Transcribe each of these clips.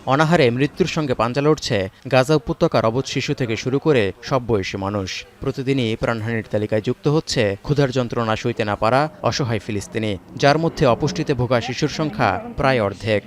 অনাহারে মৃত্যুর সঙ্গে পাঞ্জা লড়ছে গাজা উপত্যকার অবধ শিশু থেকে শুরু করে সব বয়সী মানুষ। প্রতিদিনই প্রাণহানির তালিকায় যুক্ত হচ্ছে ক্ষুধার যন্ত্রণা সইতে না পারা অসহায় ফিলিস্তিনি, যার মধ্যে অপুষ্টিতে ভোগা শিশুর সংখ্যা প্রায় অর্ধেক।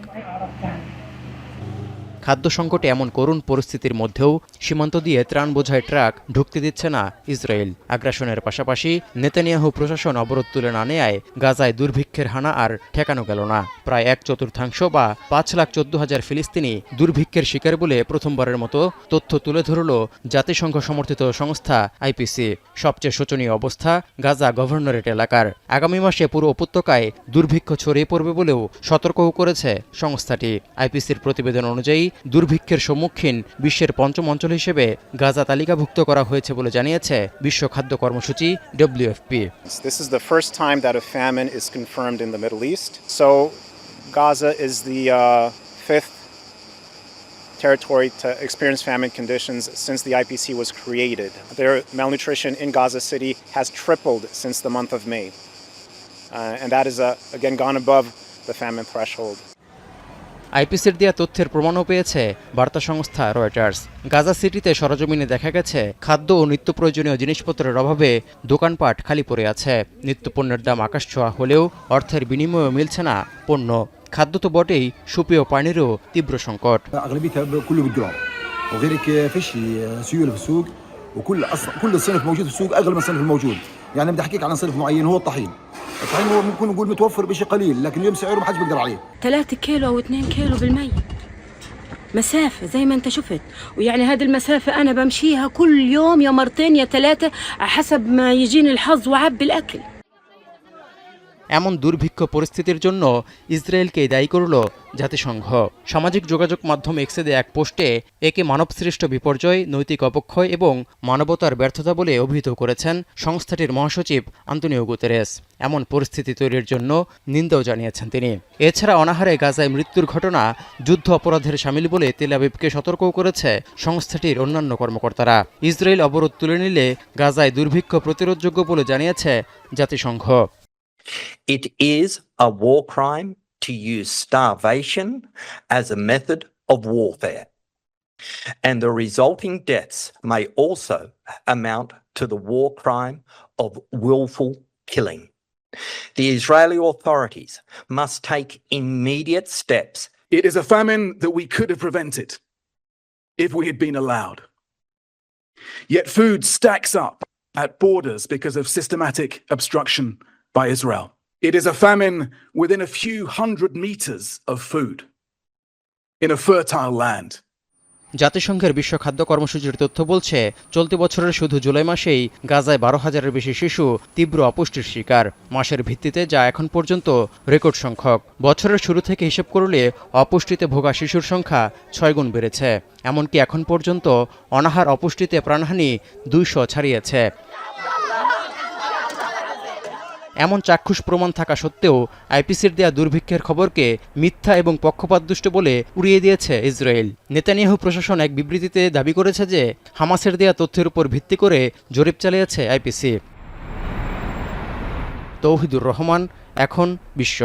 খাদ্য সংকটে এমন করুণ পরিস্থিতির মধ্যেও সীমান্ত দিয়ে ত্রাণ বোঝাই ট্রাক ঢুকতে দিচ্ছে না ইসরায়েল। আগ্রাসনের পাশাপাশি নেতানিয়াহু প্রশাসন অবরোধ তুলে না নেয়ায় গাজায় দুর্ভিক্ষের হানা আর ঠেকানো গেল না। প্রায় 1/4 বা 5,14,000 ফিলিস্তিনি দুর্ভিক্ষের শিকার বলে প্রথমবারের মতো তথ্য তুলে ধরল জাতিসংঘ সমর্থিত সংস্থা আইপিসি। সবচেয়ে শোচনীয় অবস্থা গাজা গভর্নরেট এলাকার। আগামী মাসে পুরো উপত্যকায় দুর্ভিক্ষ ছড়িয়ে পড়বে বলেও সতর্কও করেছে সংস্থাটি। আইপিসির প্রতিবেদন অনুযায়ী দুর্ভিক্ষের সম্মুখীন বিশ্বের পঞ্চম অঞ্চল হিসেবে গাজা তালিকাভুক্ত করা হয়েছে বলে জানিয়েছে বিশ্ব খাদ্য কর্মসূচি WFP। This is the first time that a famine is confirmed in the Middle East. So Gaza is the fifth territory to experience famine conditions since the IPC was created. Their malnutrition in Gaza City has tripled since the month of May. And that is again gone above the famine threshold. আইপিসির দেয়া তথ্যের প্রমাণও পেয়েছে বার্তা সংস্থা Reuters. Gaza সিটিতে সরজমিনে দেখা গেছে খাদ্য ও নিত্য প্রয়োজনীয় জিনিসপত্রের অভাবে দোকানপাট খালি পড়ে আছে। নিত্যপণ্যের দাম আকাশছোঁয়া হলেও অর্থের বিনিময়েও মিলছে না পণ্য। খাদ্য তো বটেই, সুপেয় পানিরও তীব্র সংকট। كل الصنف موجود في السوق اغلى من الصنف الموجود يعني بدي احكيك عن صنف معين هو الطحين هو ممكن نقول متوفر بشيء قليل لكن اليوم سعره ما حدش بيقدر عليه 3 كيلو او 2 كيلو بالمية مسافة زي ما انت شفت ويعني هذه المسافة انا بمشيها كل يوم يا مرتين يا 3 حسب ما يجيني الحظ وعبي الاكل। এমন দুর্ভিক্ষ পরিস্থিতির জন্য ইসরায়েলকেই দায়ী করল জাতিসংঘ। সামাজিক যোগাযোগ মাধ্যম এক্সে দেয়া এক পোস্টে একে মানবসৃষ্ট বিপর্যয়, নৈতিক অবক্ষয় এবং মানবতার ব্যর্থতা বলে অভিহিত করেছেন সংস্থাটির মহাসচিব আন্তোনিও গুতেরেস। এমন পরিস্থিতি তৈরির জন্য নিন্দাও জানিয়েছেন তিনি। এছাড়া অনাহারে গাজায় মৃত্যুর ঘটনা যুদ্ধ অপরাধের শামিল বলে তেল আবিবকে সতর্কও করেছে সংস্থাটির অন্যান্য কর্মকর্তারা। ইসরায়েল অবরোধ তুলে নিলে গাজায় দুর্ভিক্ষ প্রতিরোধযোগ্য বলে জানিয়েছে জাতিসংঘ। It is a war crime to use starvation as a method of warfare, and the resulting deaths may also amount to the war crime of willful killing. The Israeli authorities must take immediate steps. It is a famine that we could have prevented if we had been allowed. Yet food stacks up at borders because of systematic obstruction by Israel. It is a famine within a few hundred meters of food in a fertile land. জাতিসংঘের বিশ্ব খাদ্য কর্মসূচির তথ্য বলছে চলতি বছরের শুধু জুলাই মাসেই গাজায় 12,000-এর বেশি শিশু তীব্র অপুষ্টির শিকার। মাসের ভিত্তিতে যা এখন পর্যন্ত রেকর্ড সংখ্যক। বছরের শুরু থেকে হিসেব করলে অপুষ্টিতে ভোগা শিশুর সংখ্যা 6 গুণ বেড়েছে। এমনকি এখন পর্যন্ত অনাহার অপুষ্টিতে প্রাণহানি 200 ছাড়িয়েছে। এমন চাক্ষুষ প্রমাণ থাকা সত্ত্বেও আইপিসির দেয়া দুর্ভিক্ষের খবরকে মিথ্যা এবং পক্ষপাতদুষ্ট বলে উড়িয়ে দিয়েছে ইসরায়েল। নেতানিয়াহু প্রশাসন এক বিবৃতিতে দাবি করেছে যে হামাসের দেয়া তথ্যের উপর ভিত্তি করে জরিপ চালিয়েছে আইপিসি। তৌহিদুর রহমান, এখন বিশ্ব।